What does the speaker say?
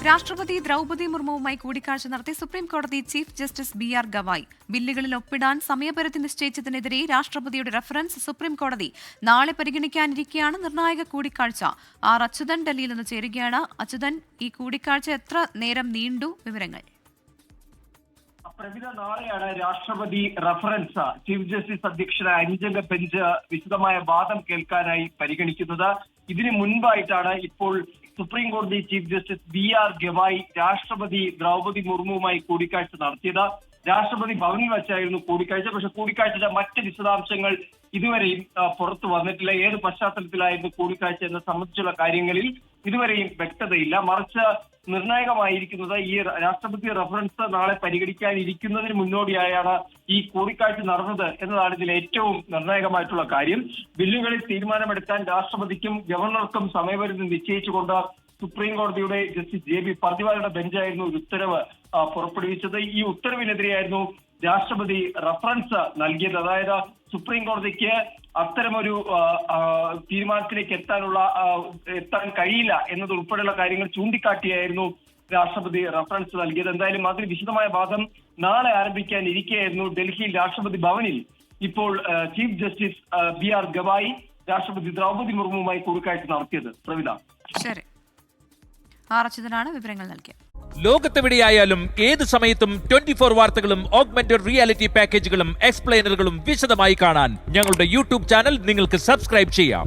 രാഷ്ട്രപതി ദ്രൗപദി മുർമുവുമായി കൂടിക്കാഴ്ച നടത്തി സുപ്രീം കോടതി ചീഫ് ജസ്റ്റിസ് ബി.ആർ. ഗവായ്. ബില്ലുകളിൽ ഒപ്പിടാൻ സമയപരിധി നിശ്ചയിച്ചതിനെതിരെ രാഷ്ട്രപതിയുടെ റഫറൻസ് സുപ്രീം കോടതി നാളെ പരിഗണിക്കാനിരിക്കെയാണ് നിർണായക കൂടിക്കാഴ്ച. ആർ. അച്യുതൻ ഡൽഹിയിൽ നിന്ന് ചേരുകയാണ്. അച്യുതൻ, ഈ കൂടിക്കാഴ്ച എത്ര നേരം നീണ്ടു? വിവരങ്ങൾ. പ്രവിധ നാളെയാണ് രാഷ്ട്രപതി റഫറൻസ് ചീഫ് ജസ്റ്റിസ് അധ്യക്ഷനായ അഞ്ചംഗ ബെഞ്ച് വിശദമായ വാദം കേൾക്കാനായി പരിഗണിക്കുന്നത്. ഇതിനു മുൻപായിട്ടാണ് ഇപ്പോൾ സുപ്രീം കോടതി ചീഫ് ജസ്റ്റിസ് ബി.ആർ. ഗവായ് രാഷ്ട്രപതി ദ്രൗപദി മുർമുവുമായി കൂടിക്കാഴ്ച നടത്തിയത്. രാഷ്ട്രപതി ഭവനിൽ വെച്ചായിരുന്നു കൂടിക്കാഴ്ച. പക്ഷെ കൂടിക്കാഴ്ചയുടെ മറ്റ് വിശദാംശങ്ങൾ ഇതുവരെയും പുറത്തു വന്നിട്ടില്ല. ഏത് പശ്ചാത്തലത്തിലായിരുന്നു കൂടിക്കാഴ്ച എന്ന സംബന്ധിച്ചുള്ള കാര്യങ്ങളിൽ ഇതുവരെയും വ്യക്തതയില്ല. മറിച്ച് നിർണായകമായിരിക്കുന്നത് ഈ രാഷ്ട്രപതി റഫറൻസ് നാളെ പരിഗണിക്കാനിരിക്കുന്നതിന് മുന്നോടിയായാണ് ഈ കൂടിക്കാഴ്ച നടന്നത് എന്നതാണ് ഇതിൽ ഏറ്റവും നിർണായകമായിട്ടുള്ള കാര്യം. ബില്ലുകളിൽ തീരുമാനമെടുക്കാൻ രാഷ്ട്രപതിക്കും ഗവർണർക്കും സമയപരിധി നിശ്ചയിച്ചുകൊണ്ട് സുപ്രീം കോടതിയുടെ ജസ്റ്റിസ് ജെ.ബി. പർദിവാലയുടെ ബെഞ്ചായിരുന്നു ഒരു ഉത്തരവ് പുറപ്പെടുവിച്ചത്. ഈ ഉത്തരവിനെതിരെയായിരുന്നു രാഷ്ട്രപതി റഫറൻസ് നൽകിയത്. അതായത് സുപ്രീം കോടതിക്ക് അത്തരമൊരു തീരുമാനത്തിലേക്ക് എത്താൻ കഴിയില്ല എന്നതുൾപ്പെടെയുള്ള കാര്യങ്ങൾ ചൂണ്ടിക്കാട്ടിയായിരുന്നു രാഷ്ട്രപതി റഫറൻസ് നൽകിയത്. എന്തായാലും അതിന് വിശദമായ വാദം നാളെ ആരംഭിക്കാനിരിക്കെയായിരുന്നു ഡൽഹിയിൽ രാഷ്ട്രപതി ഭവനിൽ ഇപ്പോൾ ചീഫ് ജസ്റ്റിസ് ബി.ആർ. ഗവായ് രാഷ്ട്രപതി ദ്രൗപദി മുർമുവുമായി കൂടിക്കാഴ്ച നടത്തിയത്. പ്രവിധ. ശരി, ആർ. അച്യുതനാണ് വിവരങ്ങൾ നൽകിയത്. ലോകത്തെവിടെയായാലും ഏത് സമയത്തും 24 വാർത്തകളും ഓഗ്മെന്റഡ് റിയാലിറ്റി പാക്കേജുകളും എക്സ്പ്ലെയിനറുകളും വിശദമായി കാണാൻ ഞങ്ങളുടെ യൂട്യൂബ് ചാനൽ നിങ്ങൾക്ക് സബ്സ്ക്രൈബ് ചെയ്യാം.